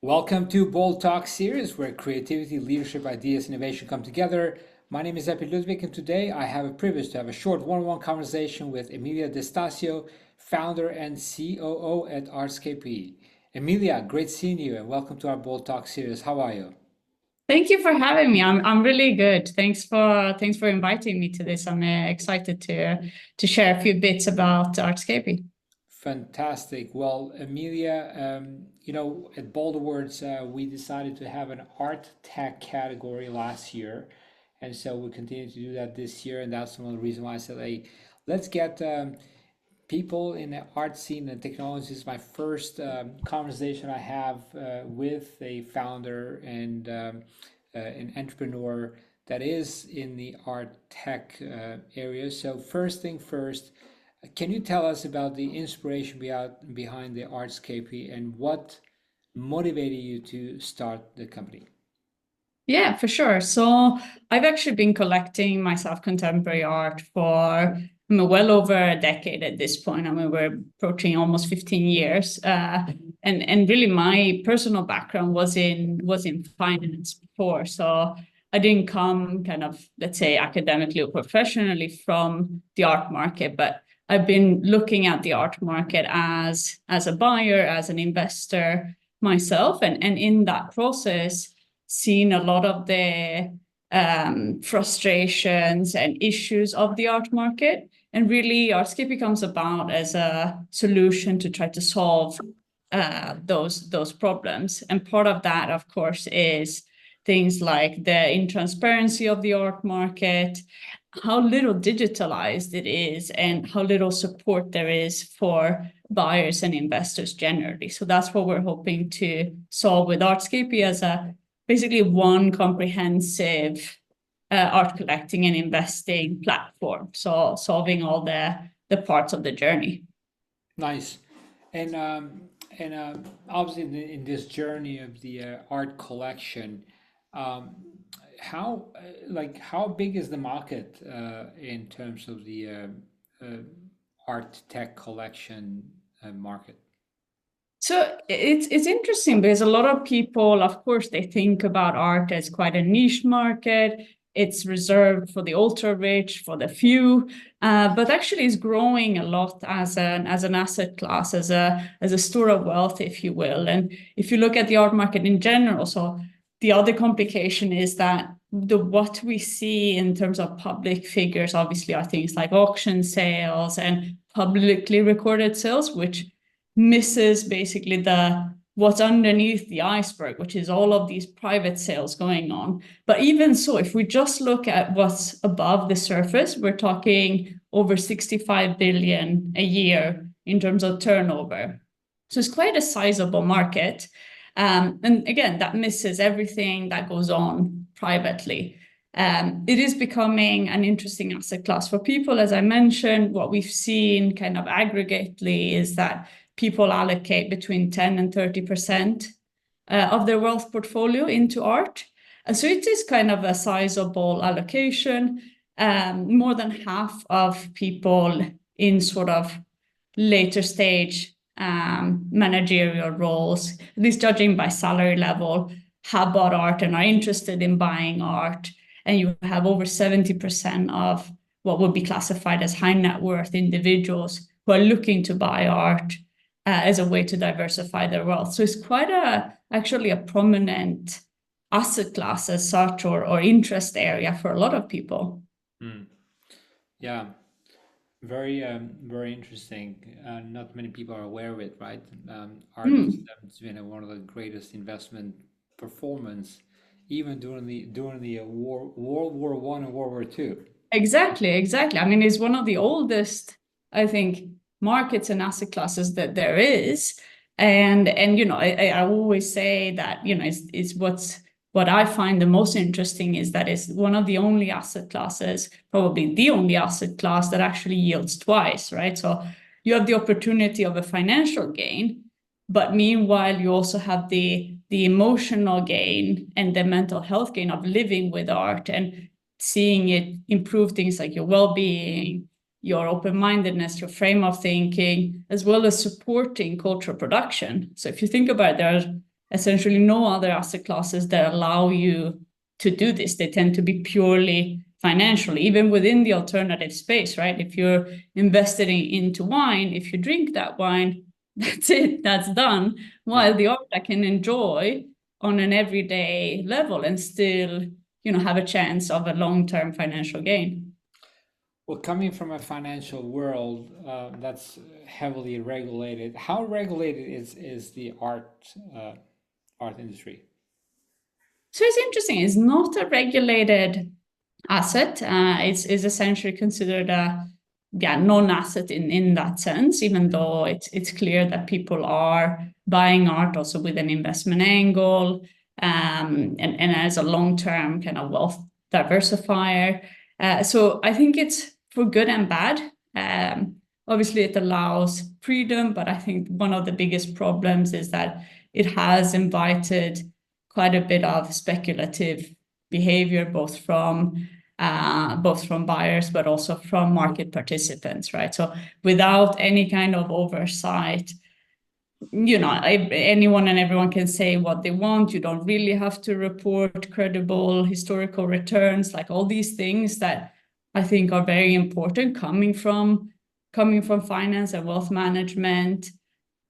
Welcome to Bold Talk series where creativity, leadership, ideas, innovation come together. My name is Ludvik, and today I have a privilege to have a short one-on-one conversation with Emilia Stasio, founder and COO at Artscapy. Emilia, great seeing you and welcome to our Bold Talk series. How are you? Thank you for having me. I'm really good. Thanks for inviting me to this. I'm excited to share a few bits about Artscapy. Fantastic. Well, Emilia, at Bold Awards, we decided to have an art tech category last year. And so we continue to do that this year. And that's one of the reasons why I said, hey, let's get people in the art scene and technology. Is my first conversation I have with a founder and an entrepreneur that is in the art tech area. So first thing first, can you tell us about the inspiration behind the Artscapy and what motivated you to start the company? Yeah, for sure. So I've actually been collecting myself contemporary art for well over a decade at this point. I mean, we're approaching almost 15 years. And really my personal background was in finance before. So I didn't come kind of, let's say, academically or professionally from the art market, but I've been looking at the art market as a buyer, as an investor myself. And in that process, seen a lot of the frustrations and issues of the art market. And really, Artscape comes about as a solution to try to solve those problems. And part of that, of course, is things like the intransparency of the art market, how little digitalized it is, and how little support there is for buyers and investors generally. So that's what we're hoping to solve with Artscapy as a basically one comprehensive art collecting and investing platform. So solving all the parts of the journey. Nice. And obviously in this journey of the art collection, um, how big is the market in terms of the uh, art tech collection market? So it's interesting because a lot of people, of course, they think about art as quite a niche market. It's reserved for the ultra rich, for the few, but actually is growing a lot as an asset class, as a store of wealth, if you will. And if you look at the art market in general, so the other complication is that what we see in terms of public figures, obviously, are things like auction sales and publicly recorded sales, which misses basically what's underneath the iceberg, which is all of these private sales going on. But even so, if we just look at what's above the surface, we're talking over 65 billion a year in terms of turnover. So it's quite a sizable market. And again, that misses everything that goes on privately. It is becoming an interesting asset class for people. As I mentioned, what we've seen kind of aggregately is that people allocate between 10 and 30% of their wealth portfolio into art. So it is kind of a sizable allocation. More than half of people in sort of later stage managerial roles, at least judging by salary level, have bought art and are interested in buying art. And you have over 70% of what would be classified as high net worth individuals who are looking to buy art as a way to diversify their wealth. So it's quite actually a prominent asset class as such, or interest area for a lot of people. Mm. Yeah, very interesting. Not many people are aware of it, right? Art has been one of the greatest investment performance, even during the World War One and World War Two. Exactly. I mean, it's one of the oldest, I think, markets and asset classes that there is. And I always say that, it's what I find the most interesting is that it's one of the only asset classes, probably the only asset class that actually yields twice, right? So you have the opportunity of a financial gain, but meanwhile, you also have the emotional gain and the mental health gain of living with art and seeing it improve things like your well-being, your open-mindedness, your frame of thinking, as well as supporting cultural production. So if you think about it, there are essentially no other asset classes that allow you to do this. They tend to be purely financial, even within the alternative space, right? If you're invested into wine, if you drink that wine, that's it, that's done. While the art I can enjoy on an everyday level and still, have a chance of a long-term financial gain. Well, coming from a financial world that's heavily regulated, how regulated is the art industry? So it's interesting. It's not a regulated asset. It's essentially considered a non-asset in that sense, even though it's clear that people are buying art also with an investment angle, and as a long-term kind of wealth diversifier. So I think it's for good and bad. Obviously, it allows freedom, but I think one of the biggest problems is that it has invited quite a bit of speculative behavior, both from buyers, but also from market participants, right? So without any kind of oversight, anyone and everyone can say what they want. You don't really have to report credible historical returns, like all these things that I think are very important coming from finance and wealth management.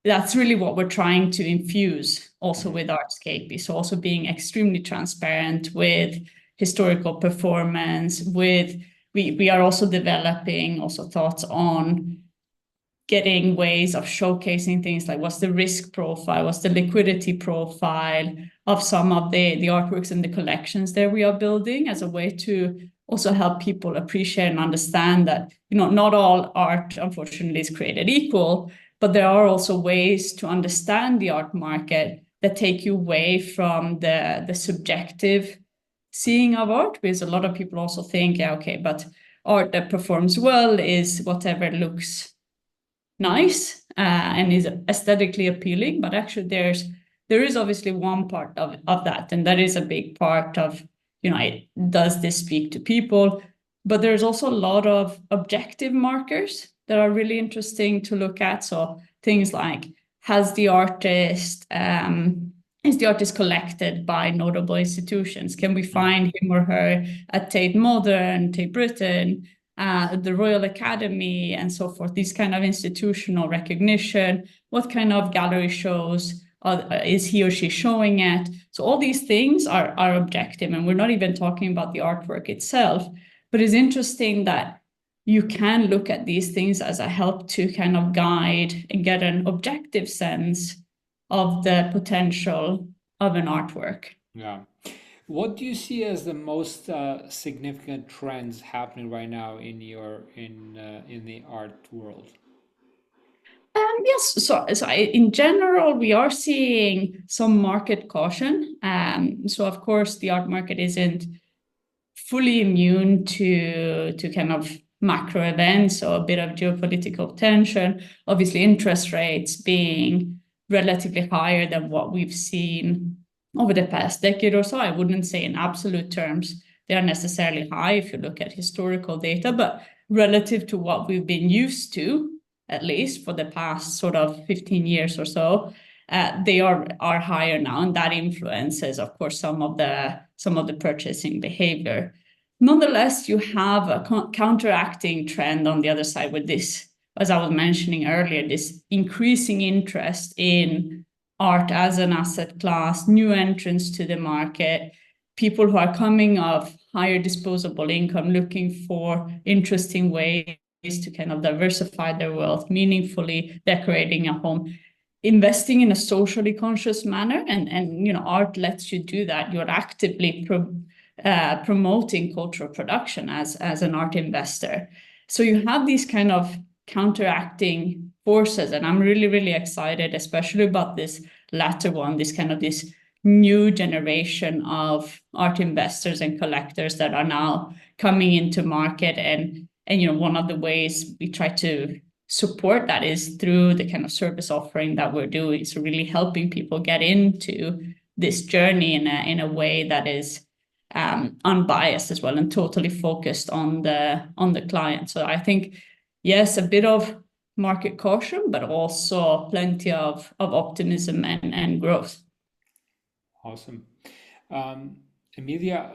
That's really what we're trying to infuse also with Artscapy. So also being extremely transparent with historical performance, we are also developing also thoughts on getting ways of showcasing things like what's the risk profile, what's the liquidity profile of some of the artworks and the collections that we are building, as a way to also help people appreciate and understand that, not all art, unfortunately, is created equal, but there are also ways to understand the art market that take you away from the subjective seeing of art, because a lot of people also think, yeah, okay, but art that performs well is whatever looks nice and is aesthetically appealing, but actually there is obviously one part of that, and that is a big part of, does this speak to people? But there's also a lot of objective markers that are really interesting to look at. So things like, is the artist collected by notable institutions? Can we find him or her at Tate Modern, Tate Britain, the Royal Academy, and so forth? These kind of institutional recognition. What kind of gallery shows is he or she showing at? So all these things are objective, and we're not even talking about the artwork itself. But it's interesting that you can look at these things as a help to kind of guide and get an objective sense of the potential of an artwork. Yeah. What do you see as the most significant trends happening right now in the art world? Yes, so in general, we are seeing some market caution. So of course, the art market isn't fully immune to kind of macro events, or a bit of geopolitical tension. Obviously, interest rates being relatively higher than what we've seen over the past decade or so. I wouldn't say in absolute terms they are necessarily high if you look at historical data, but relative to what we've been used to, at least for the past sort of 15 years or so, they are higher now, and that influences, of course, some of the purchasing behavior. Nonetheless, you have a counteracting trend on the other side with this, as I was mentioning earlier, this increasing interest in art as an asset class, new entrants to the market, people who are coming of higher disposable income, looking for interesting ways to kind of diversify their wealth, meaningfully decorating a home, investing in a socially conscious manner, and art lets you do that. You're actively promoting cultural production as an art investor. So you have these kind of counteracting forces, and I'm really, really excited, especially about this latter one, this new generation of art investors and collectors that are now coming into market. And one of the ways we try to support that is through the kind of service offering that we're doing. So really helping people get into this journey in a way that is unbiased as well, and totally focused on the client. So I think, yes, a bit of market caution, but also plenty of optimism and growth. Awesome. Um, Emilia,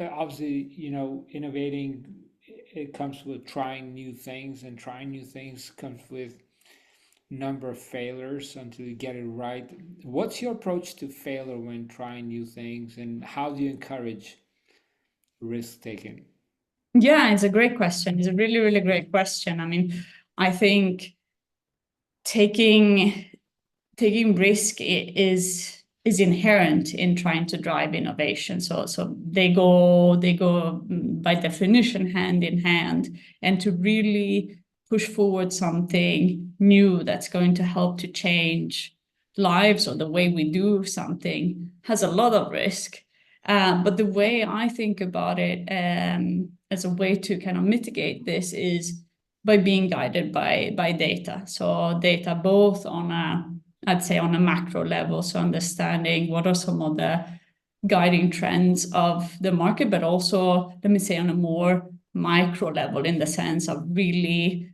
obviously, innovating, it comes with trying new things, and trying new things comes with number of failures until you get it right. What's your approach to failure when trying new things, and how do you encourage risk taking? Yeah, it's a great question. It's a really, really great question. I mean, I think taking risk is inherent in trying to drive innovation. So they go by definition hand in hand, and to really push forward something new that's going to help to change lives or the way we do something has a lot of risk. But the way I think about it, as a way to kind of mitigate this, is by being guided by data. So data both on a, I'd say, on a macro level, so understanding what are some of the guiding trends of the market, but also, let me say, on a more micro level, in the sense of really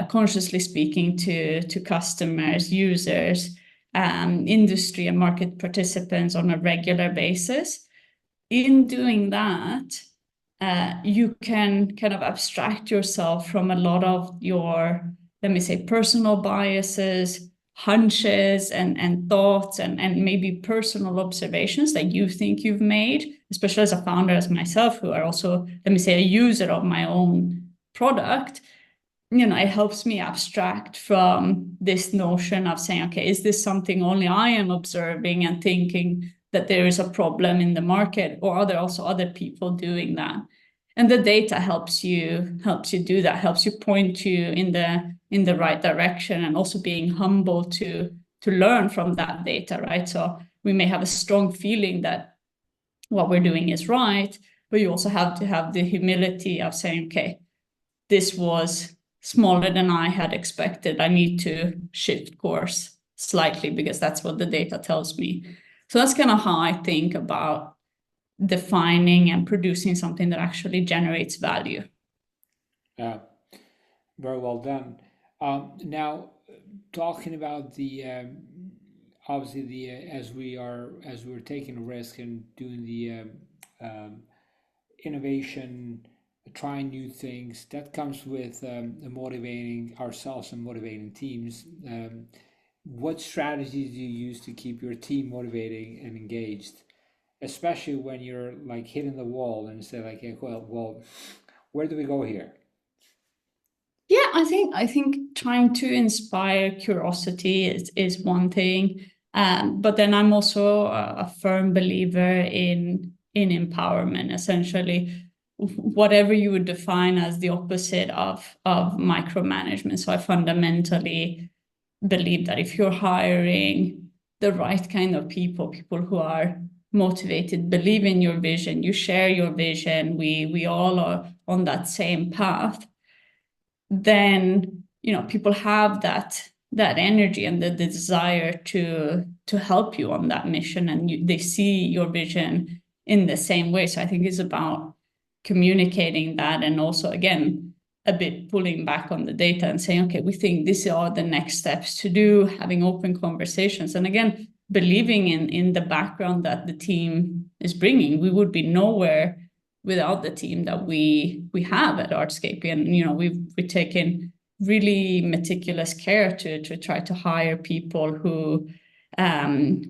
consciously speaking to customers, users, industry and market participants on a regular basis. In doing that, you can kind of abstract yourself from a lot of your, let me say, personal biases, hunches, and thoughts, and maybe personal observations that you think you've made, especially as a founder, as myself, who are also, let me say, a user of my own product. It helps me abstract from this notion of saying, okay, is this something only I am observing and thinking that there is a problem in the market, or are there also other people doing that? And the data helps you do that, helps you point you in the right direction, and also being humble to learn from that data, right? So we may have a strong feeling that what we're doing is right, but you also have to have the humility of saying, okay, this was smaller than I had expected. I need to shift course slightly because that's what the data tells me. So that's kind of how I think about defining and producing something that actually generates value. Yeah, very well done. Now, talking about the obviously the as we're taking a risk and doing the um, innovation, trying new things, that comes with motivating ourselves and motivating teams. What strategies do you use to keep your team motivating and engaged, especially when you're like hitting the wall and say like, hey, well, where do we go here? Yeah, I think trying to inspire curiosity is one thing, but then I'm also a firm believer in empowerment. Essentially, whatever you would define as the opposite of micromanagement. So I fundamentally believe that if you're hiring the right kind of people who are motivated, believe in your vision, you share your vision, we all are on that same path, then people have that energy and the desire to help you on that mission, and they see your vision in the same way. So I think it's about communicating that, and also, again, a bit pulling back on the data and saying, okay, we think these are the next steps to do, having open conversations, and again, believing in the background that the team is bringing. We would be nowhere without the team that we have at Artscapy. And we've taken really meticulous care to try to hire people who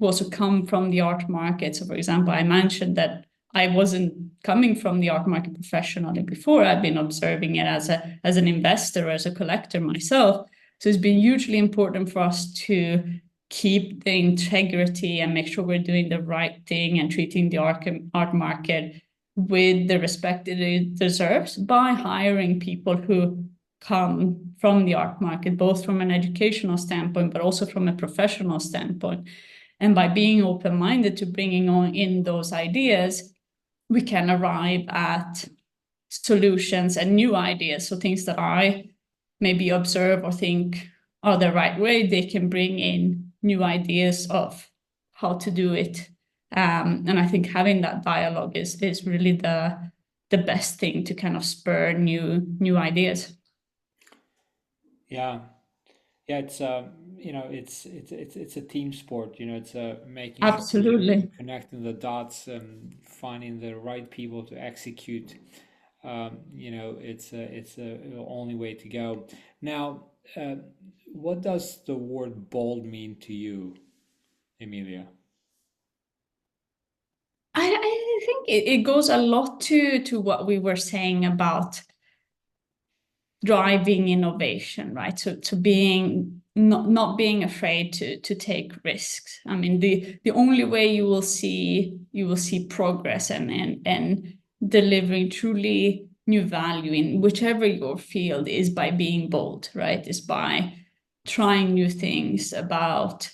also come from the art market. So, for example, I mentioned that I wasn't coming from the art market professionally before. I've been observing it as an investor, as a collector myself. So it's been hugely important for us to keep the integrity and make sure we're doing the right thing and treating the art market with the respect that it deserves, by hiring people who come from the art market, both from an educational standpoint, but also from a professional standpoint. And by being open-minded to bringing on in those ideas, we can arrive at solutions and new ideas. So things that I maybe observe or think are the right way, they can bring in new ideas of how to do it. And I think having that dialogue is really the best thing to kind of spur new ideas. Yeah, Yeah, it's it's a team sport. It's making sure you're Absolutely. connecting the dots, finding the right people to execute. It's the only way to go. Now, uh, what does the word bold mean to you, Emilia? I think it goes a lot to what we were saying about driving innovation, right? So to being not being afraid to take risks. I mean, the only way you will see progress and delivering truly new value in whichever your field is by being bold, right? Is by trying new things, about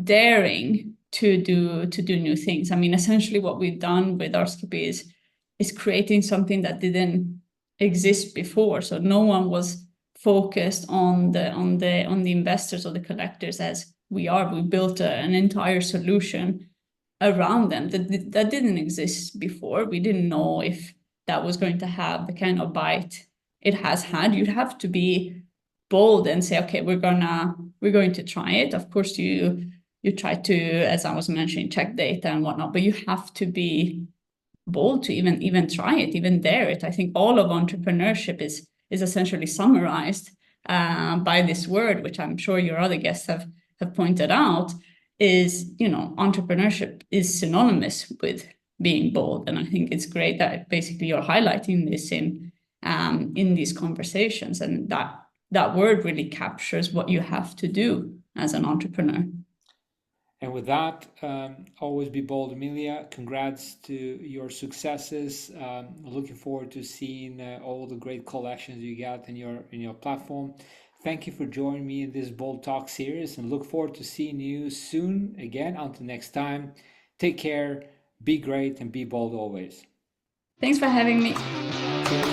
daring to do new things. I mean, essentially what we've done with Artscapy is creating something that didn't exist before. So no one was focused on the investors or the collectors as we are. We built an entire solution around them that didn't exist before. We didn't know if that was going to have the kind of bite it has had. You'd have to be bold and say, okay, we're going to try it. Of course, you try to, as I was mentioning, check data and whatnot, but you have to be bold to even try it, even dare it. I think all of entrepreneurship is essentially summarized by this word, which I'm sure your other guests have pointed out. Is entrepreneurship is synonymous with being bold, and I think it's great that basically you're highlighting this in these conversations, and that word really captures what you have to do as an entrepreneur. And with that, always be bold, Emilia. Congrats to your successes. Looking forward to seeing all the great collections you got in your platform. Thank you for joining me in this Bold Talk series, and look forward to seeing you soon again. Until next time, take care, be great, and be bold always. Thanks for having me. Cheers.